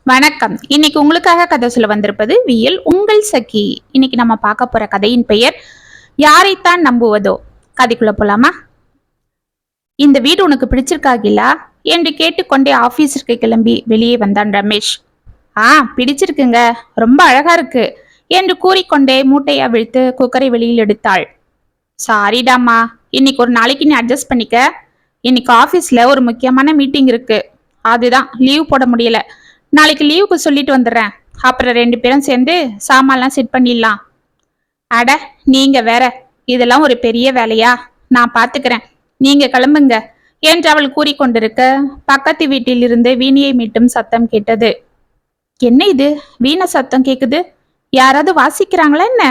வணக்கம். இன்னைக்கு உங்களுக்காக கதை சொல்ல வந்திருப்பது வியல் உங்கள் சகி. இன்னைக்கு நம்ம பார்க்க போற கதையின் பெயர் யாரைத்தான் நம்புவதோ. கதைக்குள்ள போலாமா? இந்த வீடு உனக்கு பிடிச்சிருக்கா கிலா என்று கேட்டுக்கொண்டே ஆபீஸிற்கு கிளம்பி வெளியே வந்தான் ரமேஷ். பிடிச்சிருக்குங்க, ரொம்ப அழகா இருக்கு என்று கூறிக்கொண்டே மூட்டையை அவிழ்த்து குக்கரை வெளியில் எடுத்தாள். சாரிடாமா, இன்னைக்கு ஒரு நாளைக்கு நீ அட்ஜஸ்ட் பண்ணிக்க. இன்னைக்கு ஆபீஸ்ல ஒரு முக்கியமான மீட்டிங் இருக்கு, அதுதான் லீவ் போட முடியல. நாளைக்கு லீவுக்கு சொல்லிட்டு வந்துடுறேன். அப்புறம் 2 பேரும் சேர்ந்து சாமான்லாம் செட் பண்ணிடலாம். அட, நீங்க வேற, இதெல்லாம் ஒரு பெரிய வேலையா? நான் பாத்துக்கிறேன், நீங்க கிளம்புங்க என்று அவள் கூறிக்கொண்டிருக்க பக்கத்து வீட்டில் இருந்து வீணையை மீட்டும் சத்தம் கேட்டது. என்ன இது, வீணை சத்தம் கேக்குது? யாராவது வாசிக்கிறாங்களா என்ன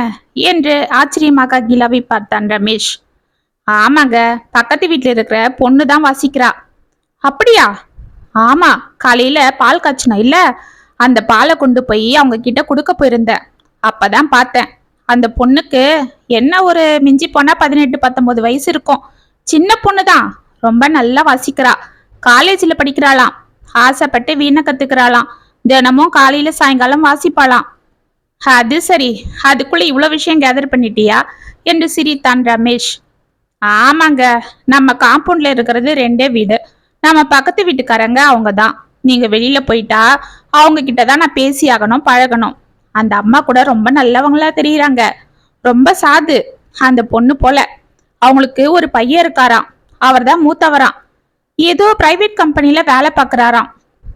என்று ஆச்சரியமாக கிலாவை பார்த்தான் ரமேஷ். ஆமாங்க, பக்கத்து வீட்டுல இருக்கிற பொண்ணு தான் வாசிக்கிறா. அப்படியா? ஆமா, காலையில பால் காய்ச்சணும் இல்ல, அந்த பாலை கொண்டு போய் அவங்க கிட்ட கொடுக்க போயிருந்தேன். அப்பதான் பார்த்தேன், அந்த பொண்ணுக்கு என்ன ஒரு மிஞ்சி போனா 18-19 வயசு இருக்கும். சின்ன பொண்ணுதான், ரொம்ப நல்லா வாசிக்கிறா. காலேஜ்ல படிக்கிறாளாம், ஆசைப்பட்டு வீணை கத்துக்கிறாளாம். தினமும் காலையில சாயங்காலம் வாசிப்பாளாம். அது சரி, அதுக்குள்ள இவ்வளவு விஷயம் கேதர் பண்ணிட்டியா என்று சிரித்தான் ரமேஷ். ஆமாங்க, நம்ம காம்பவுண்ட்ல இருக்கிறது 2 வீடு. நம்ம பக்கத்து வீட்டுக்காரங்க அவங்க தான். நீங்க வெளியில போயிட்டா அவங்க கிட்டதான் நான் பேசி ஆகணும், பழகணும். அந்த அம்மா கூட ரொம்ப நல்லவங்களா தெரியுறாங்க, ரொம்ப சாது அந்த பொண்ணு போல. அவங்களுக்கு ஒரு பையன் இருக்காராம், அவர் தான் மூத்தவராம். ஏதோ பிரைவேட் கம்பெனில வேலை பார்க்கறாராம்.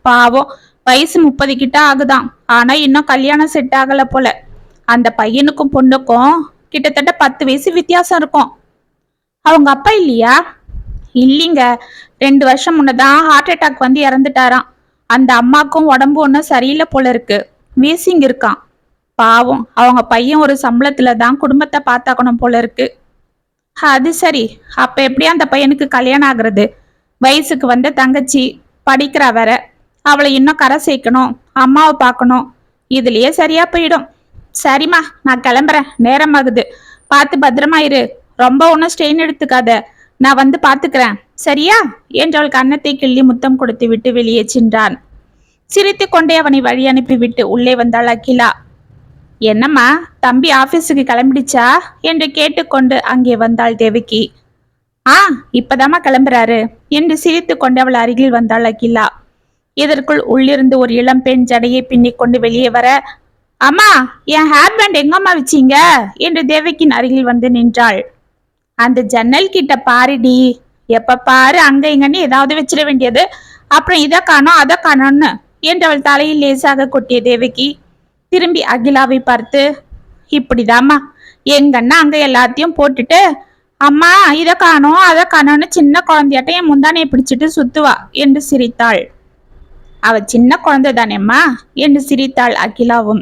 பாவம், வயசு 30 கிட்ட ஆகுதாம். ஆனா இன்னும் கல்யாணம் செட் ஆகல போல. அந்த பையனுக்கும் பொண்ணுக்கும் கிட்டத்தட்ட 10 வயசு வித்தியாசம் இருக்கும். அவங்க அப்பா இல்லையா? இல்லைங்க, 2 வருஷம் முன்னதான் ஹார்ட் அட்டாக் வந்து இறந்துட்டாராம். அந்த அம்மாக்கும் உடம்பு ஒன்றும் சரியில்லை போல இருக்கு, வீசிங் இருக்கான். பாவம், அவங்க பையன் ஒரு சம்பளத்துல தான் குடும்பத்தை பார்த்தாக்கணும் போல இருக்கு. அது சரி, அப்ப எப்படி அந்த பையனுக்கு கல்யாணம் ஆகுறது? வயசுக்கு வந்த தங்கச்சி படிக்கிறா வேற, அவளை இன்னும் கரை சேர்க்கணும், அம்மாவை பார்க்கணும், இதுலயே சரியா போயிடும். சரிம்மா, நான் கிளம்புறேன், நேரமாகுது. பார்த்து பத்திரமா இரு, ரொம்ப ஒன்றும் ஸ்ட்ரெயின் எடுத்துக்காத, நான் வந்து பாத்துக்கிறேன், சரியா என்றவள் கன்னத்தை கிள்ளி முத்தம் கொடுத்து விட்டு வெளியே சென்றான். சிரித்து கொண்டே அவனை வழி அனுப்பிவிட்டு உள்ளே வந்தாள் அகிலா. என்னம்மா, தம்பி ஆபீஸுக்கு கிளம்பிடுச்சா என்று கேட்டுக்கொண்டு அங்கே வந்தாள் தேவகி. இப்பதாம்மா கிளம்புறாரு என்று சிரித்து கொண்டு அவள் அருகில் வந்தாள் அகிலா. இதற்குள் உள்ளிருந்து ஒரு இளம் பெண் ஜடையை பின்னிக் கொண்டு வெளியே வர, அம்மா, என் ஹேர் பேண்ட் எங்கம்மா வச்சீங்க என்று தேவகியின் அருகில் வந்து நின்றாள். அந்த ஜன்னல் கிட்ட பாருடி, எப்ப பாரு அங்க இங்கன்னு ஏதாவது வச்சிட வேண்டியது, அப்புறம் இதை காணோம் அதை காணோம்னு என்று அவள் தலையில் லேசாக கொட்டிய தேவகி திரும்பி அகிலாவை பார்த்து, இப்படிதாம்மா, எங்கன்னா அங்க எல்லாத்தையும் போட்டுட்டு அம்மா இதை காணோம் அதை காணோம்னு சின்ன குழந்தையாட்ட என் முந்தானையை பிடிச்சிட்டு சுத்துவா என்று சிரித்தாள். அவ சின்ன குழந்தை தானேம்மா என்று சிரித்தாள் அகிலாவும்.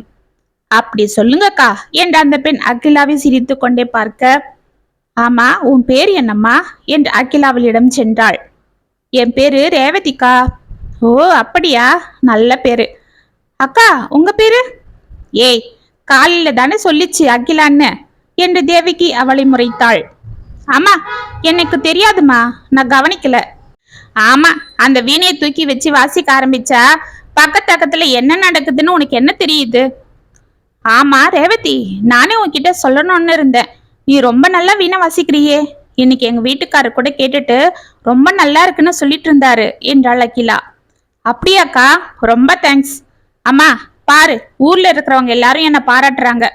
அப்படி சொல்லுங்கக்கா என்று அந்த பெண் அகிலாவை சிரித்து கொண்டே பார்க்க, ஆமா, உன் பேர் என்னம்மா என்று அகிலாவளிடம் சென்றாள். என் பேரு ரேவதிக்கா. ஓ அப்படியா, நல்ல பேரு. அக்கா, உங்க பேரு? ஏய், காலையில தானே சொல்லிச்சு அகிலான்னு என்று தேவகி அவளை முறைத்தாள். ஆமா, எனக்கு தெரியாதுமா, நான் கவனிக்கல. ஆமா, அந்த வீணையை தூக்கி வச்சு வாசிக்க ஆரம்பிச்சா பக்கத்துல என்ன நடக்குதுன்னு உனக்கு என்ன தெரியுது? ஆமா ரேவதி, நானே உன்கிட்ட சொல்லணும்னு இருந்தேன், நீ ரொம்ப நல்லா வீணை வாசிக்கிறியே. இன்னைக்கு எங்க வீட்டுக்காரர் கூட கேட்டுட்டு ரொம்ப நல்லா இருக்குன்னு சொல்லிட்டு இருந்தாரு என்றாள் அகிலா. அப்படியாக்கா, ரொம்ப தேங்க்ஸ். அம்மா பாரு, ஊர்ல இருக்கிறவங்க எல்லாரும் என்ன பாராட்டுறாங்க,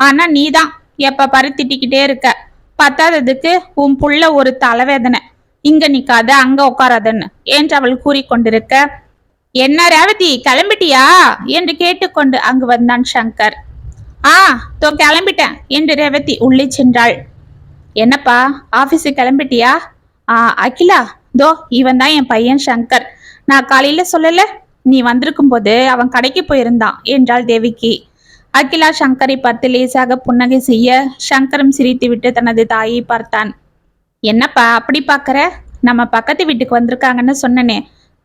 ஆனா நீ தான் எப்ப பாரு திட்டிக்கிட்டே இருக்க. பத்தாததுக்கு உன் புள்ள ஒரு தலைவேதனை, இங்க நிக்காத அங்க உட்காராதன்னு என்று அவள் கூறிக்கொண்டிருக்க, என்ன ரேவதி கிளம்பிட்டியா என்று கேட்டுக்கொண்டு அங்கு வந்தான் சங்கர். தோ கிளம்பிட்டேன் என்று ரேவதி உள்ளே சென்றாள். என்னப்பா, ஆபீஸுக்கு கிளம்பிட்டியா? அகிலா, தோ இவன் தான் என் பையன் சங்கர். நான் காலையில சொல்லல, நீ வந்திருக்கும் போது அவன் கடைக்கு போயிருந்தான் என்றாள் தேவிக்கு. அகிலா சங்கரை பார்த்து லேசாக புன்னகை செய்ய சங்கரும் சிரித்து விட்டு தனது தாயை பார்த்தான். என்னப்பா அப்படி பாக்குற? நம்ம பக்கத்து வீட்டுக்கு வந்திருக்காங்கன்னு சொன்னனே,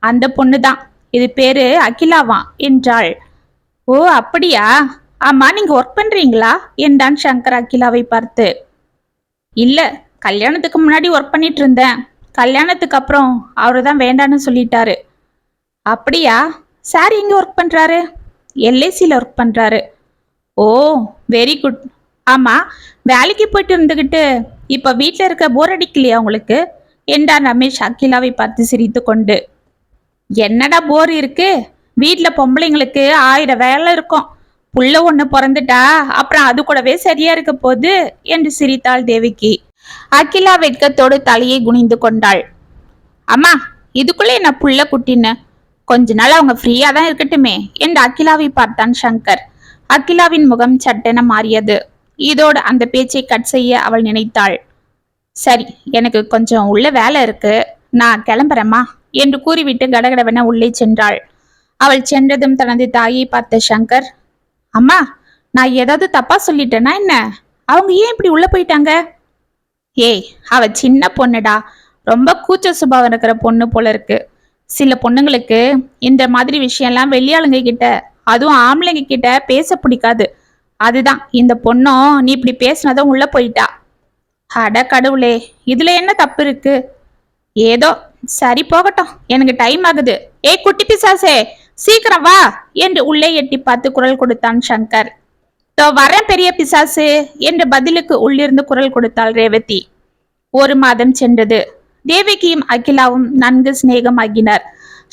அந்த பொண்ணுதான், இது பேரு அகிலாவான் என்றாள். ஓ அப்படியா, ஆமா, நீங்க ஒர்க் பண்றீங்களா என்றான் சங்கர் அகிலாவை பார்த்து. இல்ல, கல்யாணத்துக்கு முன்னாடி ஒர்க் பண்ணிட்டு இருந்தேன், கல்யாணத்துக்கு அப்புறம் அவரு தான் வேண்டான்னு சொல்லிட்டாரு. அப்படியா, சார் எங்க ஒர்க் பண்றாரு? எல்ஐசியில் ஒர்க் பண்றாரு. ஓ, வெரி குட். ஆமா, வேலைக்கு போயிட்டு இருந்துகிட்டு இப்ப வீட்டுல இருக்க போர் அடிக்கலையா உங்களுக்கு என்றார் ரமேஷ் அகிலாவை பார்த்து சிரித்து கொண்டு. என்னடா போர் இருக்கு? வீட்டுல பொம்பளைங்களுக்கு 1000 வேலை இருக்கும். புள்ள ஒண்ணு பிறந்துட்டா அப்புறம் அது கூடவே சரியா இருக்க போகுது என்று சிரித்தாள் தேவகி. அகிலா வெட்கத்தோடு தலையை குனிந்து கொண்டாள். அம்மா, இதுக்குள்ளே என்ன புள்ள குட்டின்னு? கொஞ்ச நாள் அவங்க ஃப்ரீயா தான் இருக்கட்டுமே என்று அகிலாவை பார்த்தான் சங்கர். அகிலாவின் முகம் சட்டென மாறியது. இதோடு அந்த பேச்சை கட் செய்ய அவள் நினைத்தாள். சரி, எனக்கு கொஞ்சம் உள்ள வேலை இருக்கு, நான் கிளம்புறேம்மா என்று கூறிவிட்டு கடகடவென உள்ளே சென்றாள். அவள் சென்றதும் தனது தாயை பார்த்த சங்கர், அம்மா, நான் ஏதாவது தப்பா சொல்லிட்டேனா என்ன? அவங்க ஏன் இப்படி உள்ள போயிட்டாங்க? ஏய், அவ சின்ன பொண்ணுடா, ரொம்ப கூச்ச சுபாவம் இருக்கிற பொண்ணு போல இருக்கு. சில பொண்ணுங்களுக்கு இந்த மாதிரி விஷயம்லாம் வெளியாளுங்க கிட்ட, அதுவும் ஆம்பளைங்க கிட்ட பேச பிடிக்காது. அதுதான் இந்த பொண்ணும் நீ இப்படி பேசினதும் உள்ள போயிட்டா. அட கடவுளே, இதுல என்ன தப்பு இருக்கு? ஏதோ சரி, போகட்டும், எனக்கு டைம் ஆகுது. ஏய் குட்டி பிசாசே, சீக்கிரம் வா என்று உள்ளே எட்டி பார்த்து குரல் கொடுத்தான் சங்கர். தோ வரேன் பெரிய பிசாசு என்று பதிலுக்கு உள்ளிருந்து குரல் கொடுத்தாள் ரேவதி. 1 மாதம் சென்றது. தேவகியும் அகிலாவும் நன்கு சிநேகமாகினர்.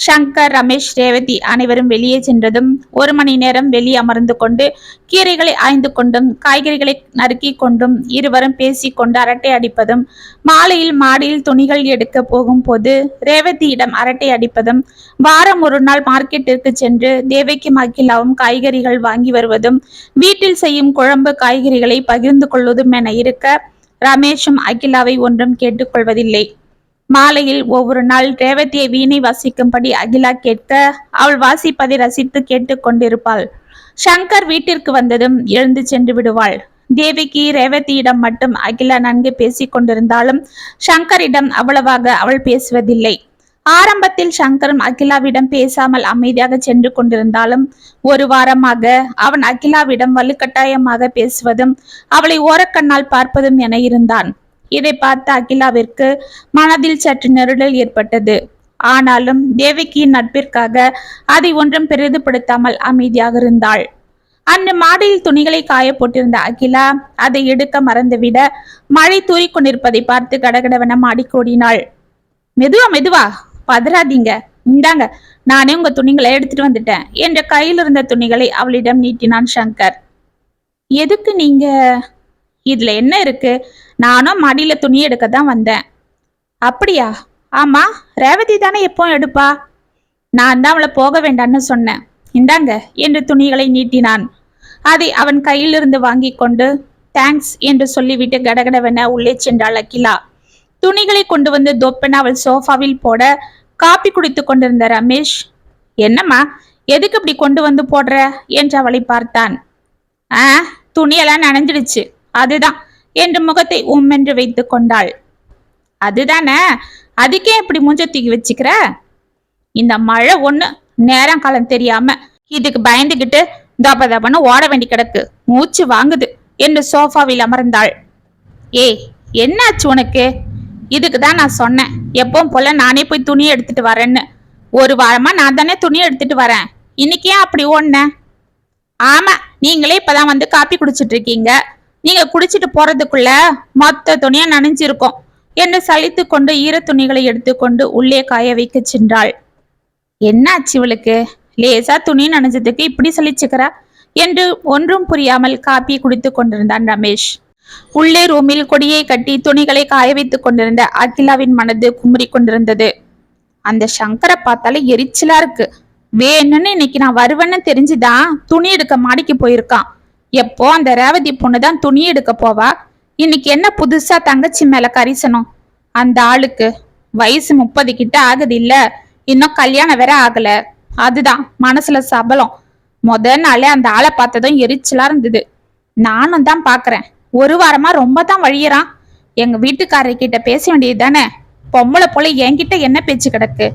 சங்கர், ரமேஷ், ரேவதி அனைவரும் வெளியே சென்றதும் 1 மணி நேரம் வெளியே அமர்ந்து கொண்டு கீரைகளை ஆய்ந்து கொண்டும் காய்கறிகளை நறுக்கி கொண்டும் இருவரும் பேசிக்கொண்டு அரட்டை அடிப்பதும், மாலையில் மாடியில் துணிகள் எடுக்க போகும் போது ரேவதியிடம் அரட்டை அடிப்பதும், வாரம் 1 நாள் மார்க்கெட்டிற்கு சென்று தேவகியும் அகிலாவும் காய்கறிகள் வாங்கி வருவதும், வீட்டில் செய்யும் குழம்பு காய்கறிகளை பகிர்ந்து கொள்வதும் என இருக்க ரமேஷும் அகிலாவை ஒன்றும் கேட்டுக்கொள்வதில்லை. மாலையில் ஒவ்வொரு நாள் ரேவதியை வீணை வாசிக்கும்படி அகிலா கேட்க அவள் வாசிப்பதை ரசித்து கேட்டுக்கொண்டிருப்பாள். சங்கர் வீட்டிற்கு வந்ததும் எழுந்து சென்று விடுவாள். தேவகி, ரேவதியிடம் மட்டும் அகிலா நன்கு பேசிக் கொண்டிருந்தாலும் சங்கரிடம் அவ்வளவாக அவள் பேசுவதில்லை. ஆரம்பத்தில் சங்கரும் அகிலாவிடம் பேசாமல் அமைதியாக சென்று கொண்டிருந்தாலும் 1 வாரமாக அவன் அகிலாவிடம் வலுக்கட்டாயமாக பேசுவதும் அவளை ஓரக்கண்ணால் பார்ப்பதும் என இருந்தான். இதை பார்த்த அகிலாவிற்கு மனதில் சற்று நெருடல் ஏற்பட்டது. ஆனாலும் தேவகியின் நட்பிற்காக அதை ஒன்றும் பெரிதுபடுத்தாமல் அமைதியாக இருந்தாள். அன்று மாடியில் துணிகளை காய போட்டிருந்த அகிலா அதை எடுக்க மறந்துவிட மழை தூறிக்கொண்டிருப்பதை பார்த்து கடகடவென மாடிக்கோடினாள். மெதுவா மெதுவா, பதறாதீங்க, இந்தாங்க, நானே உங்க துணிகளை எடுத்துட்டு வந்துட்டேன் என்ற கையில் இருந்த துணிகளை அவளிடம் நீட்டினான் சங்கர். எதுக்கு நீங்க? இதுல என்ன இருக்கு? நானும் மாடியில துணி எடுக்க தான் வந்தேன். அப்படியா? ஆமா, ரேவதி தானே எப்பவும் எடுப்பா. நான் தான் அவளை போக வேண்டான்னு சொன்னேன். இந்தாங்க என்று துணிகளை நீட்டினான். அதை அவன் கையிலிருந்து வாங்கி கொண்டு தேங்க்ஸ் என்று சொல்லிவிட்டு கடகடவென உள்ளே சென்றாள் அகிலா. துணிகளை கொண்டு வந்து தொப்பென அவள் சோஃபாவில் போட காப்பி குடித்து கொண்டிருந்த ரமேஷ், என்னம்மா, எதுக்கு இப்படி கொண்டு வந்து போடுற என்று அவளை பார்த்தான். துணியெல்லாம் நனைஞ்சிடுச்சு, அதுதான் என்று முகத்தை உம்மென்று வைத்து கொண்டாள். அதுதானே, அதுக்கே இப்படி மூஞ்ச தூக்கி வச்சுக்கிற? இந்த மழை ஒண்ணு நேரம் காலம் தெரியாம இதுக்கு பயந்துகிட்டு தப தபன்னு ஓட வேண்டி கிடக்கு, மூச்சு வாங்குது என்று சோஃபாவில் அமர்ந்தாள். ஏய், என்னாச்சு உனக்கு? இதுக்கு தான் நான் சொன்னேன், எப்பவும் போல நானே போய் துணி எடுத்துட்டு வரேன்னு. 1 வாரமா நான் தானே துணி எடுத்துட்டு வரேன், இன்னைக்கு ஏன் அப்படி ஓடுன? ஆமா, நீங்களே இப்பதான் வந்து காப்பி குடிச்சிட்டு இருக்கீங்க. நீங்க குடிச்சிட்டு போறதுக்குள்ள மொத்த துணியா நனைஞ்சிருக்கும் என்று சலித்து கொண்டு ஈர துணிகளை எடுத்துக்கொண்டு உள்ளே காய வைக்க சென்றாள். என்னாச்சு இவளுக்கு? லேசா துணி நனைஞ்சதுக்கு இப்படி சலிச்சுக்கிறா என்று ஒன்றும் புரியாமல் காப்பி குடித்து கொண்டிருந்தான் ரமேஷ். உள்ளே ரூமில் கொடியை கட்டி துணிகளை காய வைத்துக் கொண்டிருந்த அகிலாவின் மனது குமுறி கொண்டிருந்தது. அந்த சங்கரை பார்த்தாலே எரிச்சலா இருக்கு. வேணும்னு இன்னைக்கு நான் வருவேன்னு தெரிஞ்சுதான் துணி எடுக்க மாடிக்கு போயிருக்கான். எப்போ அந்த ரேவதி பொண்ணுதான் துணி எடுக்க போவா, இன்னைக்கு என்ன புதுசா தங்கச்சி மேல கரிசனம்? அந்த ஆளுக்கு வயசு 30 கிட்ட ஆகுது இல்ல, இன்னும் கல்யாணம் வேற ஆகல. அதுதான் மனசுல சபலம். நாளே அந்த ஆளை பார்த்ததும் எரிச்சலா இருந்தது. நானும் தான் பாக்குறேன், 1 வாரமா ரொம்ப தான் வழியறான். எங்க வீட்டுக்காரர்கிட்ட பேச வேண்டியது தானே? பொம்பளை போல என்கிட்ட என்ன பேச்சு கிடக்கு?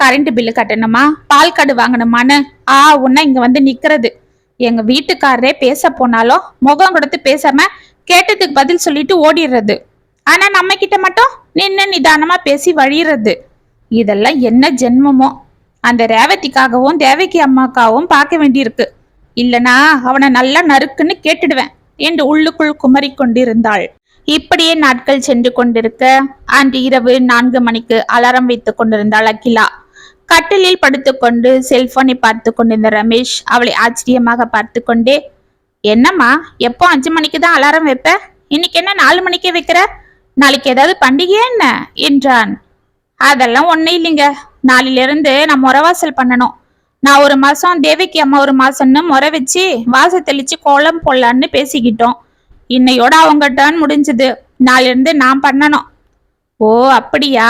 கரண்ட் பில்லு கட்டணுமா, பால் கார்டு வாங்கணுமான்னு உன்ன இங்க வந்து நிக்கிறது. எங்க வீட்டுக்காரரே பேச போனாலும் முகம் கொடுத்து பேசாம கேட்டதுக்கு பதில் சொல்லிட்டு ஓடிடுறது. ஆனா நம்ம கிட்ட மட்டும் நின்னு நிதானமா பேசி வழியிறது. இதெல்லாம் என்ன ஜென்மமோ? அந்த ரேவதிக்காகவும் தேவகி அம்மாக்காகவும் பார்க்க வேண்டியிருக்கு. இல்லனா அவனை நல்லா நறுக்குன்னு கேட்டுடுவேன் என்று உள்ளுக்குள் குமரிக் கொண்டிருந்தாள். இப்படியே நாட்கள் சென்று கொண்டிருக்க அன்று இரவு 4 மணிக்கு அலாரம் வைத்துக் கொண்டிருந்தாள் அகிலா. கட்டிலில் படுத்துக்கொண்டு செல்போனை பார்த்து கொண்டிருந்த ரமேஷ் அவளை ஆச்சரியமாக பார்த்து கொண்டே, என்னம்மா எப்போ 5 மணிக்கு தான் அலாரம் வைப்ப, இன்னைக்கு என்ன 4 மணிக்கே வைக்கிற, நாளைக்கு ஏதாவது பண்டிகையா என்ன என்றான். அதெல்லாம் ஒன்னும் இல்லைங்க, நாளிலிருந்து நான் முறவாசல் பண்ணணும். நான் 1 மாசம், தேவகி அம்மா 1 மாசம்னு முறை வச்சு வாச தெளிச்சு கோலம் போடலான்னு பேசிக்கிட்டோம். இன்னையோட அவங்க டர்ன் முடிஞ்சது, நாளிலிருந்து நான் பண்ணணும். ஓ அப்படியா,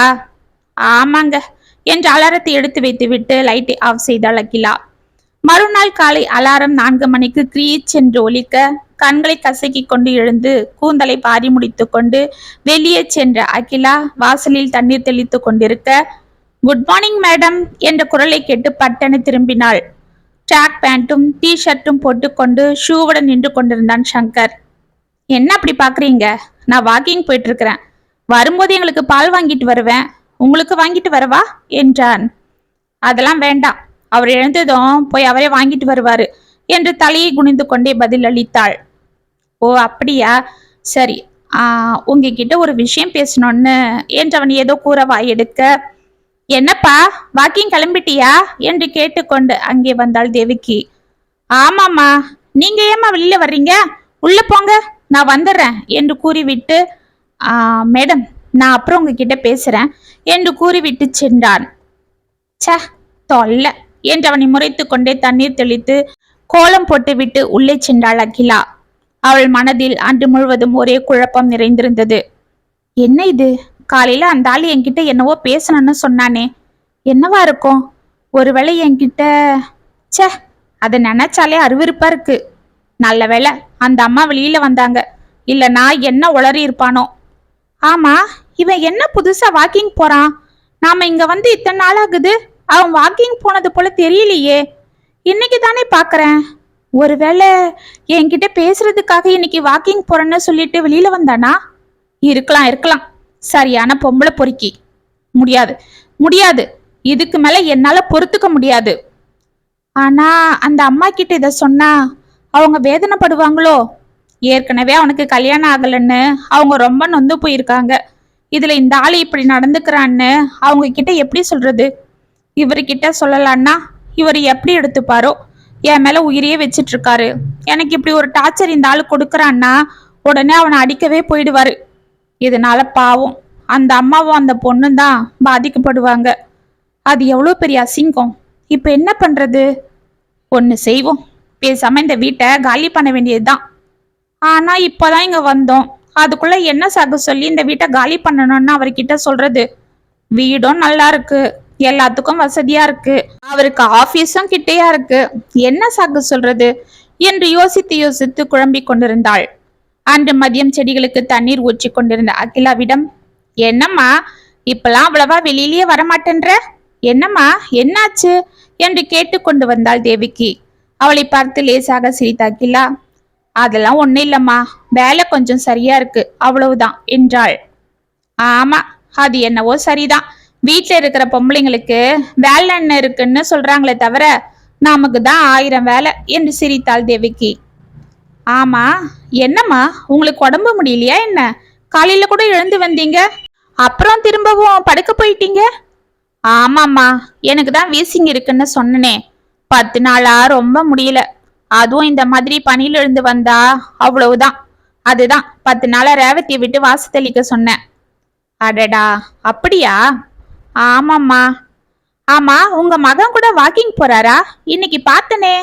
ஆமாங்க என்று அலாரத்தை எடுத்து வைத்து விட்டு லைட்டை ஆஃப் செய்தாள் அகிலா. மறுநாள் காலை அலாரம் 4 மணிக்கு கிரீச் என்று ஒலிக்க கண்களை கசக்கி கொண்டு எழுந்து கூந்தலை பாரி முடித்து கொண்டு வெளியே சென்ற அகிலா வாசலில் தண்ணீர் தெளித்து கொண்டிருக்க, குட் மார்னிங் மேடம் என்ற குரலை கேட்டு பட்டனை திரும்பினாள். ட்ராக் பேண்ட்டும் டி ஷர்ட்டும் போட்டுக்கொண்டு ஷூவுடன் நின்று கொண்டிருந்தான் சங்கர். என்ன அப்படி பாக்குறீங்க, நான் வாக்கிங் போயிட்டு இருக்கிறேன், வரும்போது எங்களுக்கு பால் வாங்கிட்டு வருவேன், உங்களுக்கு வாங்கிட்டு வரவா என்றான். அதெல்லாம் வேண்டாம், அவர் எழுந்ததும் போய் அவரே வாங்கிட்டு வருவாரு என்று தலையை குனிந்து கொண்டே பதில் அளித்தாள். ஓ அப்படியா, சரி, உங்ககிட்ட ஒரு விஷயம் பேசணும்னு என்றவன் ஏதோ கூற வாயெடுக்க, என்னப்பா வாக்கிங் கிளம்பிட்டியா என்று கேட்டுக்கொண்டு அங்கே வந்தாள் தேவகி. ஆமாம்மா, நீங்க ஏமா வெளியில வர்றீங்க, உள்ள போங்க, நான் வந்துடுறேன் என்று கூறிவிட்டு, மேடம் நான் அப்புறம் உங்ககிட்ட பேசுறேன் என்று கூறிவிட்டு சென்றான். ச தொல்ல என்று அவனை முறைத்து கொண்டே தண்ணீர் தெளித்து கோலம் போட்டுவிட்டு உள்ளே சென்றாள் அகிலா. அவள் மனதில் அன்று முழுவதும் ஒரே குழப்பம் நிறைந்திருந்தது. என்ன இது, காலையில அந்த ஆள் என்கிட்ட என்னவோ பேசணும்னு சொன்னானே, என்னவா இருக்கும், ஒருவேளை என்கிட்ட, சே அதை நினைச்சாலே அருவருப்பா இருக்கு. நல்ல வேளை அந்த அம்மா வெளியில வந்தாங்க, இல்லைனா என்ன உளறி இருப்பானோ. ஆமா, இவன் என்ன புதுசா வாக்கிங் போறான், நாம இங்க வந்து இத்தனை நாள் ஆகுது, அவன் வாக்கிங் போனது போல தெரியலையே, இன்னைக்கு தானே பாக்குறேன். ஒருவேளை என்கிட்ட பேசுறதுக்காக இன்னைக்கு வாக்கிங் போறேன்னு சொல்லிட்டு வெளியில வந்தானா? இருக்கலாம், சரியான பொம்பளை பொறுக்கி. முடியாது முடியாது, இதுக்கு மேல என்னால பொறுத்துக்க முடியாது. ஆனா அந்த அம்மா கிட்ட இத சொன்னா அவங்க வேதனைப்படுவாங்களோ? ஏற்கனவே அவனுக்கு கல்யாணம் ஆகலன்னு அவங்க ரொம்ப நொந்து போயிருக்காங்க, இதுல இந்த ஆளு இப்படி நடந்துக்கிறான்னு அவங்க கிட்ட எப்படி சொல்றது? இவர்கிட்ட சொல்லலான்னா இவர் எப்படி எடுத்துப்பாரோ, என் மேல உயிரையே வச்சிட்டு இருக்காரு, எனக்கு இப்படி ஒரு டார்ச்சர் இந்த ஆளு கொடுக்கறான்னா உடனே அவனை அடிக்கவே போயிடுவாரு. இதனால பாவம் அந்த அம்மாவும் அந்த பொண்ணும் தான் பாதிக்கப்படுவாங்க. அது எவ்வளவு பெரிய அசிங்கம். இப்ப என்ன பண்றது? ஒண்ணு செய்வோம், பேசாம இந்த வீட்டை காலி பண்ண வேண்டியதுதான். ஆனா இப்பதான் இங்க வந்தோம், அதுக்குள்ள என்ன சாக்கு சொல்லி இந்த வீட்டை காலி பண்ணணும்னு அவர்கிட்ட சொல்றது? வீடும் நல்லா இருக்கு, எல்லாத்துக்கும் வசதியா இருக்கு, அவருக்கு ஆபீஸும் கிட்டையா இருக்கு, என்ன சாக்கு சொல்றது என்று யோசித்து குழம்பிக் கொண்டிருந்தாள். அன்று மதியம் செடிகளுக்கு தண்ணீர் ஊற்றி கொண்டிருந்த அகிலாவிடம், என்னம்மா இப்பெல்லாம் அவ்வளவா வெளியிலேயே வரமாட்டேன்ற, என்னம்மா என்னாச்சு என்று கேட்டுக்கொண்டு வந்தாள் தேவிக்கு. அவளை பார்த்து லேசாக சிரித்த அகிலா, அதெல்லாம் ஒண்ணு இல்லம்மா, வேலை கொஞ்சம் சரியா இருக்கு அவ்வளவுதான் என்றாள். ஆமா, அது என்னவோ சரிதான், வீட்டுல இருக்கிற பொம்பளைங்களுக்கு வேலை என்ன இருக்குன்னு சொல்றாங்களே தவிர நமக்கு தான் 1000 வேலை என்று சிரித்தாள் தேவிக்கு. ஆமா, என்னம்மா உங்களுக்கு உடம்பு முடியலையா என்ன? காலையில கூட எழுந்து வந்தீங்க, அப்புறம் திரும்பவும் படுக்க போயிட்டீங்க. ஆமாம்மா, எனக்கு தான் வீசிங் இருக்குன்னு சொன்னனே, 10 நாளா ரொம்ப முடியல, அதுவும் இந்த மாதிரி பணியில இருந்து வந்தா அவ்வளவுதான், அதுதான் 10 நாளா ரேவதியை விட்டு வாச தெளிக்க சொன்னேன். அடடா அப்படியா? ஆமாம்மா. ஆமா, உங்க மகன் கூட வாக்கிங் போறாரா? இன்னைக்கு பார்த்தனே.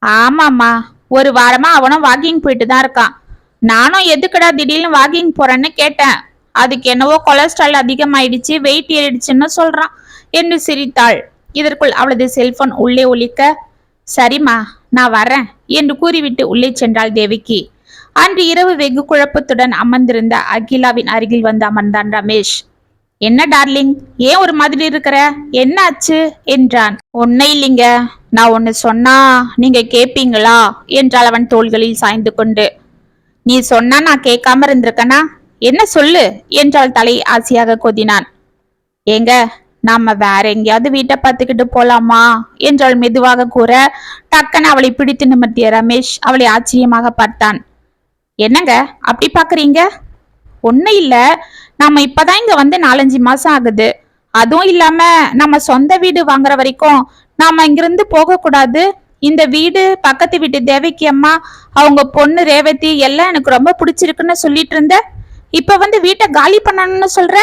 ஆமாம்மா, 1 வாரமா அவனும் வாக்கிங் போயிட்டு தான் இருக்கான். நானும் எதுக்குடா திடீர்னு வாக்கிங் போறேன்னு கேட்டேன், அதுக்கு என்னவோ கொலஸ்ட்ரால் அதிகமாயிடுச்சு, வெயிட் ஏறிடுச்சுன்னு சொல்றான் என்று சிரித்தாள். இதற்குள் அவளது செல்போன் உள்ளே ஒலிக்க, சரிம்மா நான் வரேன் என்று கூறிவிட்டு உள்ளே சென்றாள் தேவிக்கு. அன்று இரவு வெகு குழப்பத்துடன் அமர்ந்திருந்த அகிலாவின் அருகில் வந்து அமர்ந்தான் ரமேஷ். என்ன டார்லிங், ஏன் ஒரு மாதிரி இருக்கிற, என்ன ஆச்சு என்றான். ஒன்னும் இல்லைங்க, நான் ஒன்னு சொன்னா நீங்க கேப்பீங்களா என்றாள் அவன் தோள்களில் சாய்ந்து கொண்டு. நீ சொன்னா நான் கேட்காம இருந்திருக்கனா, என்ன சொல்லு என்றாள் தலை ஆசையாக கொதினான். ஏங்க, நாம வேற எங்கேயாவது வீட்டை பார்த்துக்கிட்டு போலாமா என்றாள் மெதுவாக கூற, டக்குன்னு அவளை பிடித்து நிமிர்த்திய ரமேஷ் அவளை ஆச்சரியமாக பார்த்தான். என்னங்க அப்படி பாக்குறீங்க? ஒண்ணு இல்ல, நம்ம இப்பதான் இங்க வந்து 4-5 மாசம் ஆகுது. அதுவும் இல்லாம நம்ம சொந்த வீடு வாங்குற வரைக்கும் நாம இங்கிருந்து போக கூடாது. இந்த வீடு, பக்கத்து வீட்டு தேவகி அம்மா, அவங்க பொண்ணு ரேவதி எல்லாம் எனக்கு ரொம்ப பிடிச்சிருக்குன்னு சொல்லிட்டு இருந்த. இப்ப வந்து வீட்டை காலி பண்ணணும்னு சொல்ற?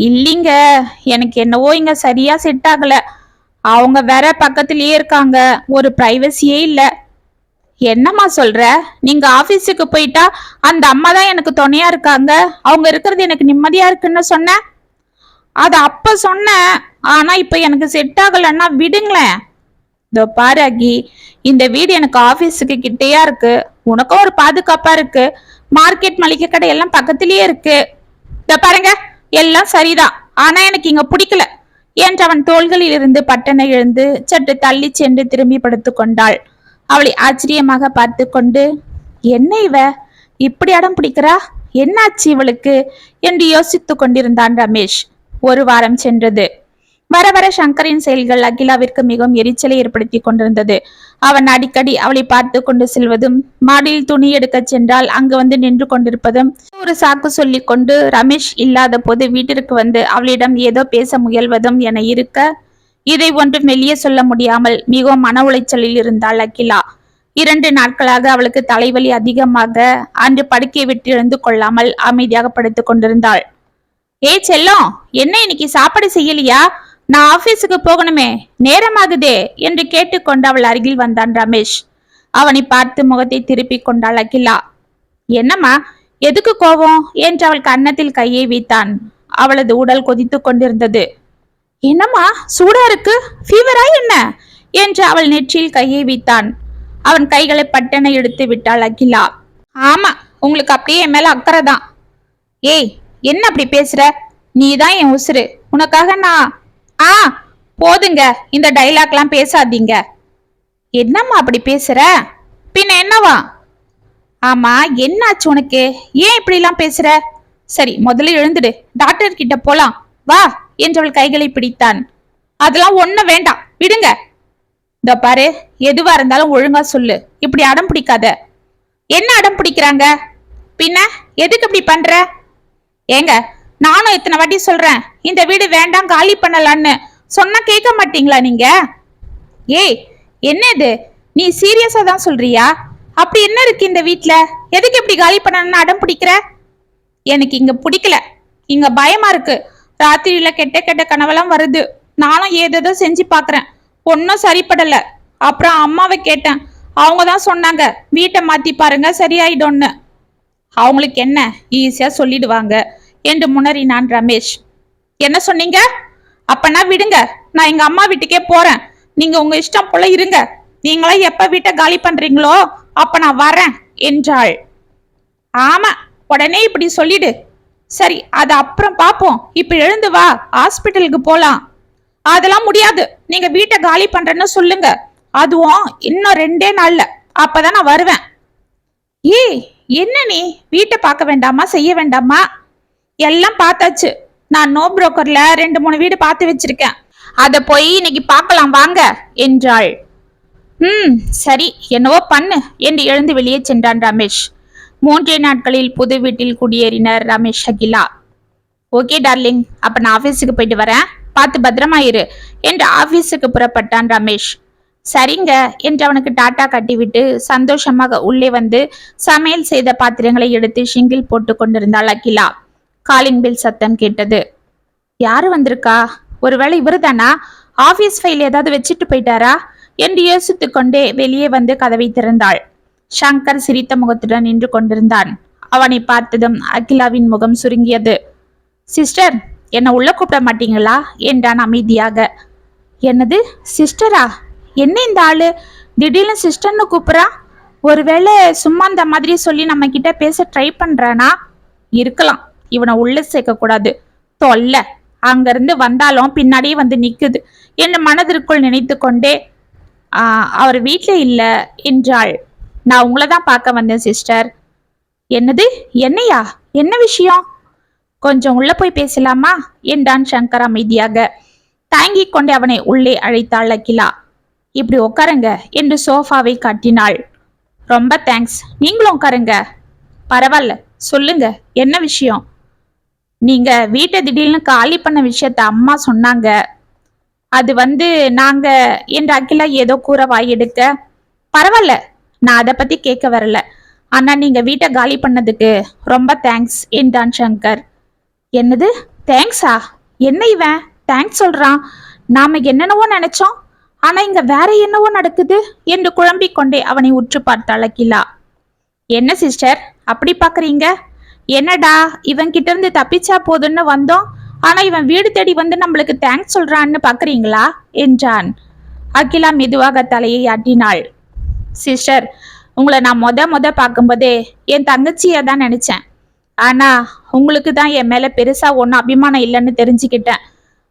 இல்லைங்க, எனக்கு என்னவோ இங்க சரியா செட் ஆகல. அவங்க வேற பக்கத்திலேயே இருக்காங்க, ஒரு பிரைவசியே இல்ல. என்னம்மா சொல்ற? நீங்க ஆபீஸுக்கு போயிட்டா அந்த அம்மா தான் எனக்கு துணையா இருக்காங்க, அவங்க இருக்கிறது எனக்கு நிம்மதியா இருக்குன்னு சொன்ன. அது அப்ப சொன்னேன், ஆனா இப்ப எனக்கு செட் ஆகலன்னா விடுங்களேன். இதோ பாரு அகி, இந்த வீடு எனக்கு ஆபீஸுக்கு கிட்டையா இருக்கு, உனக்கும் ஒரு பாதுகாப்பா இருக்கு, மார்க்கெட் மளிகை கடை எல்லாம் பக்கத்திலேயே இருக்கு. இதோ பாருங்க, எல்லாம் சரிதான், ஆனா எனக்கு இங்க பிடிக்கல என்று அவன் தோள்களில் இருந்து பட்டனை எழுந்து சற்று தள்ளி சென்று திரும்பி படுத்து கொண்டாள். அவளை ஆச்சரியமாக பார்த்து கொண்டு, என்ன இவ இப்படி அடம் பிடிக்கிறா, என்னாச்சு இவளுக்கு என்று யோசித்து கொண்டிருந்தான் ரமேஷ். ஒரு வாரம் சென்றது. வர வர சங்கரின் செயல்கள் அகிலாவிற்கு மிகவும் எரிச்சலை ஏற்படுத்தி கொண்டிருந்தது. அவன் அடிக்கடி அவளை பார்த்து கொண்டு செல்வதும், மாடியில் துணி எடுக்க சென்றால் அங்கு வந்து நின்று கொண்டிருப்பதும், ஒரு சாக்கு சொல்லி கொண்டு ரமேஷ் இல்லாத போது வீட்டிற்கு வந்து அவளிடம் ஏதோ பேச முயல்வதும் என இருக்க, இதை ஒன்றும் வெளியே சொல்ல முடியாமல் மிகவும் மன உளைச்சலில் இருந்தாள் அகிலா. 2 நாட்களாக அவளுக்கு தலைவலி அதிகமாக அன்று படுக்கை விட்டு எழுந்து கொள்ளாமல் அமைதியாக படுத்துக் கொண்டிருந்தாள். ஏய் செல்லம், என்ன இன்னைக்கு சாப்பாடு செய்யலையா? நான் ஆபீஸுக்கு போகணுமே, நேரமாகுதே என்று கேட்டுக்கொண்டு அவள் அருகில் வந்தான் ரமேஷ். அவனை பார்த்து முகத்தை திருப்பி கொண்டாள் அகிலா. என்னம்மா, எதுக்கு கோபம் என்று அவள் கன்னத்தில் கையை வைத்தான். அவளது உடல் கொதித்து கொண்டிருந்தது. என்னம்மா சூடா இருக்கு, ஃபீவரா என்ன என்று அவள் நெற்றியில் கையை வைத்தான். அவன் கைகளை பட்டனை எடுத்து விட்டாள் அகிலா. ஆமா, உங்களுக்கு அப்படியே என் மேல அக்கறை தான். ஏய், என்ன அப்படி பேசுற? நீதான் என் உசுரு, உனக்காக நான். போதுங்க, இந்த டைலாக்லாம் பேசாதீங்க. என்னம்மா அப்படி பேசுற? பின்ன என்னவா? ஆமா, என்னாச்சு உனக்கு? ஏன் இப்படி எல்லாம் பேசுற? சரி, முதல்ல எழுந்துடு, டாக்டர் கிட்ட போலாம் வா என்றவள் கைகளை பிடித்தான். அதெல்லாம் ஒண்ணும் வேண்டாம், விடுங்க. இந்த பாரு, எதுவா இருந்தாலும் ஒழுங்கா சொல்லு, இப்படி அடம் பிடிக்காத. என்ன அடம் பிடிக்கிறாங்க? பின்ன எதுக்கு இப்படி பண்ற? ஏங்க, நானும் இத்தனை வாட்டி சொல்றேன், இந்த வீடு வேண்டாம், காலி பண்ணலான்னு சொன்னா கேட்க மாட்டீங்களா நீங்க? ஏய், என்ன இது, நீ சீரியஸா தான் சொல்றியா? அப்படி என்ன இருக்கு இந்த வீட்ல, எதுக்கு இப்படி காலி பண்ணணும்னு அடம் பிடிக்கிற? எனக்கு இங்க பிடிக்கல, இங்க பயமா இருக்கு. ராத்திரியில கெட்ட கெட்ட கனவெல்லாம் வருது. நானும் ஏதேதோ செஞ்சு பாக்குறேன், ஒன்னும் சரிப்படல. அப்புறம் அம்மாவை கேட்டேன், அவங்க தான் சொன்னாங்க வீட்டை மாத்தி பாருங்க சரியாயிடும்னு. அவங்களுக்கு என்ன, ஈஸியா சொல்லிடுவாங்க என்று முனறினான் ரமேஷ். என்ன சொன்னீங்க? அப்பனா விடுங்க, நான் எங்க அம்மா வீட்டுக்கே போறேன், நீங்க உங்க இஷ்டம் போல இருங்க. நீங்களா எப்ப வீட்டை காலி பண்றீங்களோ அப்ப நான் வரேன் என்றாள். ஆமா, உடனே இப்படி சொல்லிடு. சரி, அது அப்புறம் பாப்போம், இப்ப எழுந்து வா, ஹாஸ்பிட்டலுக்கு போலாம். அதெல்லாம் முடியாது, நீங்க வீட்டை காலி பண்றேன்னு சொல்லுங்க, அதுவும் இன்னும் 2 நாள்ல, அப்பதான் நான் வருவேன். ஏய், என்ன நீ வீட்டை பார்க்க வேண்டாமா, செய்ய வேண்டாமா? எல்லாம் பார்த்தாச்சு. நான் நோ புரோக்கர்ல 2-3 வீடு பார்த்து வச்சிருக்கேன், அத போய் இன்னைக்கு பார்க்கலாம் வாங்க என்றாள். சரி, என்னவோ பண்ணு என்று எழுந்து வெளியே சென்றான் ரமேஷ். 3 நாட்களில் புது வீட்டில் குடியேறினர் ரமேஷ் அகிலா. ஓகே டார்லிங், அப்ப நான் ஆபீஸுக்கு போயிட்டு வரேன், பார்த்து பத்திரமாயிரு என்று ஆபீஸுக்கு புறப்பட்டான் ரமேஷ். சரிங்க என்று அவனுக்கு டாட்டா கட்டிவிட்டு சந்தோஷமாக உள்ளே வந்து சமையல் செய்த பாத்திரங்களை எடுத்து ஷிங்கில் போட்டு கொண்டிருந்தாள் அகிலா. காலிங் பெல் சத்தம் கேட்டது. யாரு வந்திருக்கா? ஒருவேளை இவருதானா? ஆபீஸ் ஃபைல் ஏதாவது வச்சுட்டு போயிட்டாரா என்று யோசித்து கொண்டே வெளியே வந்து கதவை திறந்தாள். சங்கர் சிரித்த முகத்துடன் நின்று கொண்டிருந்தான். அவனை பார்த்ததும் அகிலாவின் முகம் சுருங்கியது. சிஸ்டர், என்ன உள்ள கூப்பிட மாட்டீங்களா என்றான் அமைதியாக. என்னது சிஸ்டரா? என்ன இந்த ஆளு திடீர்னு சிஸ்டர்னு கூப்பிடுறா? ஒருவேளை சும்மா இந்த மாதிரி சொல்லி நம்ம கிட்ட பேச ட்ரை பண்றானா? இருக்கலாம், இவனை உள்ள சேர்க்க கூடாது, தொல்ல. அங்கிருந்து வந்தாலும் பின்னாடியே வந்து நிக்குது என்று மனதிற்குள் நினைத்து கொண்டே அவர் வீட்டுல இல்ல என்றாள். நான் உங்களை தான் பார்க்க வந்தேன் சிஸ்டர். என்னது, என்னையா? என்ன விஷயம்? கொஞ்சம் உள்ள போய் பேசலாமா என்றான் சங்கர் அமைதியாக. தாங்கிக் கொண்டே அவனை உள்ளே அழைத்தாள் அகிலா. இப்படி உட்காருங்க என்று சோஃபாவை காட்டினாள். ரொம்ப தேங்க்ஸ், நீங்களும் உட்காருங்க. பரவாயில்ல, சொல்லுங்க, என்ன விஷயம்? நீங்க வீட்டை திடீர்னு காலி பண்ண விஷயத்த அம்மா சொன்னாங்க. அது நாங்க என்று அகிலா ஏதோ கூற வாயெடுக்க. பரவாயில்ல, நான் அதை பத்தி கேட்க வரல. ஆனா நீங்க வீட்டை காலி பண்ணதுக்கு ரொம்ப தேங்க்ஸ் என்றான் சங்கர். என்னது தேங்க்ஸா? என்ன இவன் தேங்க்ஸ் சொல்றான்? நாம என்னென்னவோ நினைச்சோம், ஆனா இங்க வேற என்னவோ நடக்குது என்று குழம்பிக் கொண்டே அவனை உற்று பார்த்தாள் அகிலா. என்ன சிஸ்டர் அப்படி பாக்குறீங்க? என்னடா இவன் கிட்ட இருந்து தப்பிச்சா போதுன்னு வந்தோம், ஆனா இவன் வீடு தேடி நம்மளுக்கு தேங்க்ஸ் சொல்றான்னு பாக்குறீங்களா என்றான். அகிலா மெதுவாக தலையை ஆட்டினாள். சிஸ்டர், உங்களை நான் மொத பார்க்கும்போதே என் தங்கச்சியை தான் நினைச்சேன். ஆனா உங்களுக்கு தான் என் மேல பெருசா ஒன்னும் அபிமானம் இல்லைன்னு தெரிஞ்சுக்கிட்டேன்.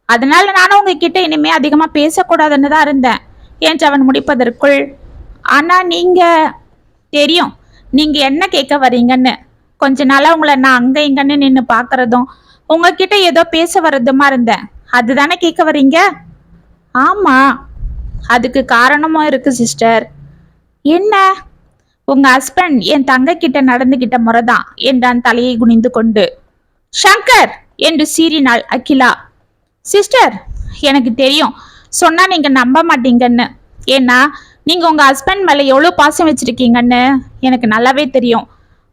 அதனால நானும் உங்ககிட்ட இனிமே அதிகமா பேசக்கூடாதுன்னு தான் இருந்தேன் என்று அவன் முடிப்பதற்குள், ஆனா நீங்க தெரியும் நீங்க என்ன கேட்க வர்றீங்கன்னு. கொஞ்ச நாளா உங்களை நான் அங்க இங்கன்னு நின்று பாக்குறதும் உங்ககிட்ட ஏதோ பேச வர்றதுமா இருந்தேன். அதுதானே கேட்க வர்றீங்க? ஆமா, அதுக்கு காரணமும் இருக்கு சிஸ்டர். என்ன? உங்க ஹஸ்பண்ட் என் தங்க கிட்ட நடந்துகிட்ட முறைதான் என்றான் தலையை குனிந்து கொண்டு. சங்கர் என்று சீறினாள் அகிலா. சிஸ்டர், எனக்கு தெரியும் சொன்னா நீங்க நம்ப மாட்டீங்கன்னு. ஏன்னா நீங்க உங்க ஹஸ்பண்ட் மேல எவ்வளவு பாசம் வச்சிருக்கீங்கன்னு எனக்கு நல்லாவே தெரியும்.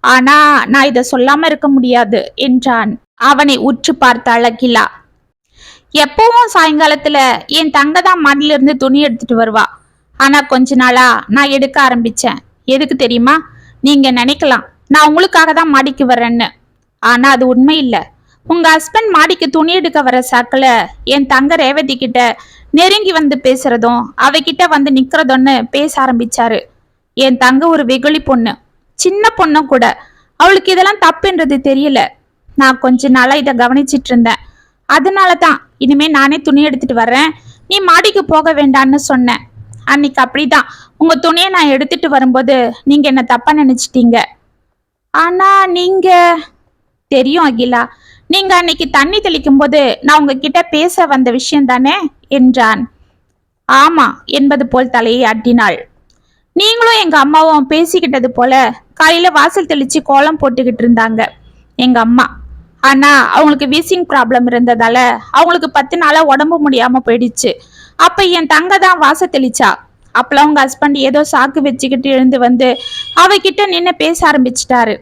ஆனா நான் இதை சொல்லாம இருக்க முடியாது என்றான். அவனை உற்று பார்த்தாள் அகிலா. எப்பவும் சாயங்காலத்துல என் தங்க தான் மாடியில இருந்து துணி எடுத்துட்டு வருவா. ஆனா கொஞ்ச நாளா நான் எடுக்க ஆரம்பிச்சேன். எதுக்கு தெரியுமா? நீங்க நினைக்கலாம் நான் உங்களுக்காக தான் மாடிக்கு வர்றேன்னு. ஆனா அது உண்மை இல்ல. உங்க ஹஸ்பண்ட் மாடிக்கு துணி எடுக்க வர சாக்குல என் தங்க ரேவதி கிட்ட நெருங்கி பேசுறதும் அவகிட்ட நிக்கிறதும்னு பேச ஆரம்பிச்சாரு. என் தங்க ஒரு வெகுளி பொண்ணு, சின்ன பொண்ணும் கூட. அவளுக்கு இதெல்லாம் தப்புன்றது தெரியல. நான் கொஞ்ச நாளா இதை கவனிச்சிட்டு இருந்தேன். அதனாலதான் இனிமே நானே துணி எடுத்துட்டு வர்றேன், நீ மாடிக்கு போக வேண்டான்னு சொன்னேன். அன்னைக்கு அப்படிதான் உங்க துணியை நான் எடுத்துட்டு வரும்போது நீங்க என்ன தப்பா நினைச்சிட்டீங்க. ஆனா நீங்க தெரியும் அகிலா, நீங்க அன்னைக்கு தண்ணி தெளிக்கும் போது நான் உங்ககிட்ட பேச வந்த விஷயம் தானே என்றான். ஆமா என்பது போல் தலையை ஆட்டினாள். நீங்களும் எங்க அம்மாவும் பேசிக்கிட்டது போல காலையில வாசல் தெளிச்சு கோலம் போட்டுக்கிட்டு இருந்தாங்க எங்க அம்மா. ஆனா அவங்களுக்கு வீசிங் ப்ராப்ளம் இருந்ததால அவங்களுக்கு 10 நாளா உடம்பு முடியாம போயிடுச்சு. அப்ப என் தங்க தான் வாசல் தெளிச்சா. அப்பெல்லாம் உங்க ஹஸ்பண்ட் ஏதோ சாக்கு வச்சுக்கிட்டு எழுந்து அவகிட்ட நின்று பேச ஆரம்பிச்சிட்டாரு.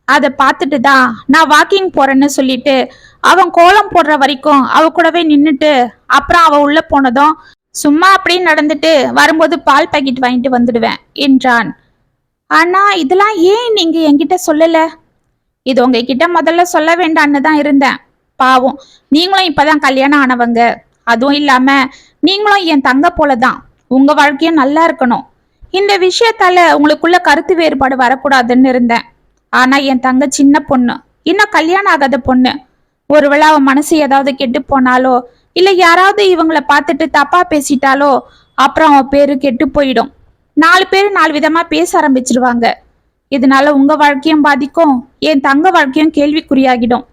அதை பார்த்துட்டு தான் நான் வாக்கிங் போறேன்னு சொல்லிட்டு அவன் கோலம் போடுற வரைக்கும் அவ கூடவே நின்னுட்டு அப்புறம் அவ உள்ள போனதும் சும்மா அப்படியே நடந்துட்டு வரும்போது பால் பாக்கெட் வாங்கிட்டு வந்துடுவேன் என்றான். ஆனா இதெல்லாம் ஏன் நீங்க என்கிட்ட சொல்லல? இது உங்ககிட்ட முதல்ல சொல்ல வேண்டான்னு தான் இருந்தேன். பாவம், நீங்களும் இப்பதான் கல்யாணம் ஆனவங்க. அதுவும் இல்லாம நீங்களும் என் தங்க போலதான். உங்க வாழ்க்கையும் நல்லா இருக்கணும். இந்த விஷயத்தால உங்களுக்குள்ள கருத்து வேறுபாடு வரக்கூடாதுன்னு இருந்தேன். ஆனா என் தங்க சின்ன பொண்ணு, இன்னும் கல்யாணம் ஆகாத பொண்ணு. ஒருவேளை அவன் மனசு ஏதாவது கெட்டு போனாலோ இல்ல யாராவது இவங்களை பார்த்துட்டு தப்பா பேசிட்டாலோ அப்புறம் அவன் பேரு கெட்டு போயிடும். 4 பேர் 4 விதமா பேச ஆரம்பிச்சிருவாங்க. இதனால உங்க வாழ்க்கையும் பாதிக்கும், என் தங்க வாழ்க்கையும் கேள்விக்குறியாகிடும்.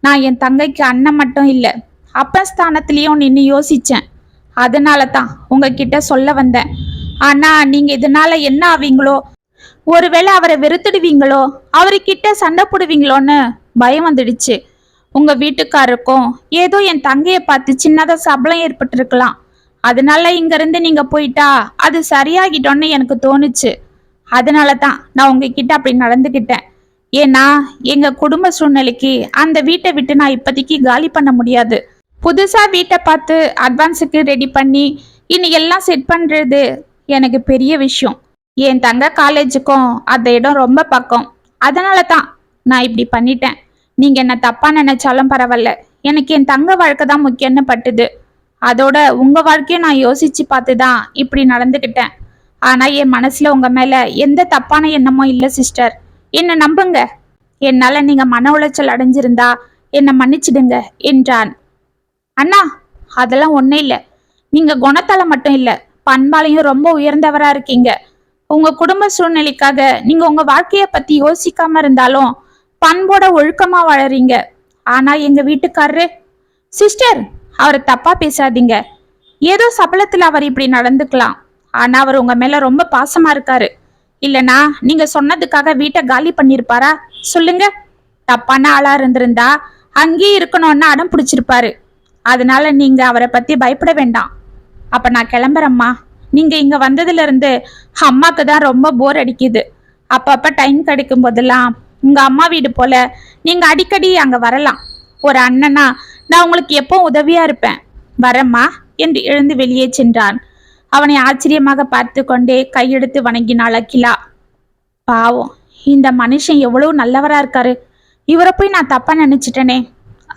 நான் என் தங்கைக்கு அண்ணன் மட்டும் இல்ல, அப்பன் ஸ்தானத்திலயும் நின்று யோசிச்சேன். அதனால தான் உங்ககிட்ட சொல்ல வந்தேன். ஆனா நீங்க இதனால என்ன ஆவீங்களோ, ஒருவேளை அவரை வெறுத்துடுவீங்களோ, அவர்கிட்ட சண்டை போடுவீங்களோன்னு பயம் வந்துடுச்சு. உங்க வீட்டுக்காருக்கும் ஏதோ என் தங்கைய பார்த்து சின்னதா சபலம் ஏற்பட்டிருக்கலாம். அதனால இங்க இருந்து நீங்க போயிட்டா அது சரியாகிட்டோன்னு எனக்கு தோணுச்சு. அதனால தான் நான் உங்ககிட்ட அப்படி நடந்துகிட்டேன். ஏன்னா எங்க குடும்ப சூழ்நிலைக்கு அந்த வீட்டை விட்டு நான் இப்போதைக்கு காலி பண்ண முடியாது. புதுசா வீட்டை பார்த்து அட்வான்ஸுக்கு ரெடி பண்ணி இனி எல்லாம் செட் பண்றது எனக்கு பெரிய விஷயம். என் தங்க காலேஜுக்கும் அந்த இடம் ரொம்ப பக்கம். அதனால தான் நான் இப்படி பண்ணிட்டேன். நீங்க என்ன தப்பா நினைச்சாலும் பரவாயில்ல, எனக்கு என் தங்க வாழ்க்கை தான் முக்கியம்னு பட்டுது. அதோட உங்க வாழ்க்கையும் நான் யோசிச்சு பார்த்துதான் இப்படி நடந்துக்கிட்டேன். ஆனா என் மனசுல உங்க மேல எந்த தப்பான எண்ணமும் இல்லை சிஸ்டர். என்ன நம்புங்க. என்னால நீங்க மன உளைச்சல் அடைஞ்சிருந்தா என்னை மன்னிச்சிடுங்க என்றான். அண்ணா, அதெல்லாம் ஒன்றும் இல்லை. நீங்க குணத்தால மட்டும் இல்லை, பண்பாலையும் ரொம்ப உயர்ந்தவரா இருக்கீங்க. உங்க குடும்ப சூழ்நிலைக்காக நீங்க உங்க வாழ்க்கைய பத்தி யோசிக்காம இருந்தாலும் பண்போட ஒழுக்கமா வாழறீங்க. ஆனா எங்க வீட்டுக்காரரு, சிஸ்டர் அவரை தப்பா பேசாதீங்க. ஏதோ சபலத்துல அவர் இப்படி நடந்துக்கலாம். ஆனா அவர் உங்க மேல ரொம்ப பாசமா இருக்காரு. இல்லனா நீங்க சொன்னதுக்காக வீட்டை காலி பண்ணிருப்பாரா? சொல்லுங்க. தப்பான ஆளா இருந்திருந்தா அங்கேயே இருக்கணும்னு அடம் பிடிச்சிருப்பாரு. அதனால நீங்க அவரை பத்தி பயப்பட வேண்டாம். அப்ப நான் கிளம்புறேம்மா. நீங்க இங்க வந்ததுல இருந்து அம்மாக்கு தான் ரொம்ப போர் அடிக்குது. அப்பப்ப டைம் கிடைக்கும் போதெல்லாம் உங்க அம்மா வீடு போல நீங்க அடிக்கடி அங்க வரலாம். ஒரு அண்ணனா நான் உங்களுக்கு எப்போ உதவியா இருப்பேன். வரம்மா என்று எழுந்து வெளியே சென்றான். அவனை ஆச்சரியமாக பார்த்து கொண்டே கையெடுத்து வணங்கினாள் அகிலா. பாவம், இந்த மனுஷன் எவ்வளவு நல்லவரா இருக்காரு. இவரை போய் நான் தப்பா நினைச்சிட்டனே.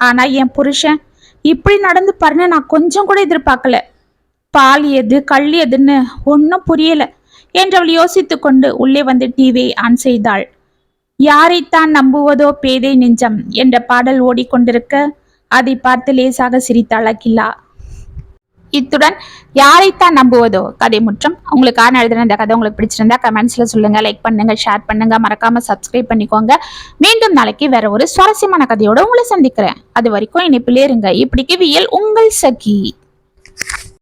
ஆனா என் புருஷன் இப்படி நடந்து பாருன்னு நான் கொஞ்சம் கூட எதிர்பார்க்கல. பால் எது கல் எதுன்னு ஒன்னும் புரியல என்றவள் யோசித்து கொண்டு உள்ளே வந்து டிவியை ஆன் செய்தாள். யாரைத்தான் நம்புவதோ பேதை நெஞ்சம் என்ற பாடல் ஓடிக்கொண்டிருக்க அதை பார்த்து லேசாக சிரித்தாள் அகிலா. இத்துடன் யாரைத்தான் நம்புவதோ கதை முற்றம். உங்களுக்கான எழுதின இந்த கதை உங்களுக்கு பிடிச்சிருந்தா கமெண்ட்ஸ்ல சொல்லுங்க, லைக் பண்ணுங்க, ஷேர் பண்ணுங்க, மறக்காம சப்ஸ்கிரைப் பண்ணிக்கோங்க. மீண்டும் நாளைக்கு வேற ஒரு சுவாரஸ்யமான கதையோட உங்களை சந்திக்கிறேன். அது வரைக்கும் இணைப்பிலே இருங்க. இப்படிக்கு வியல் உங்கள் சகி.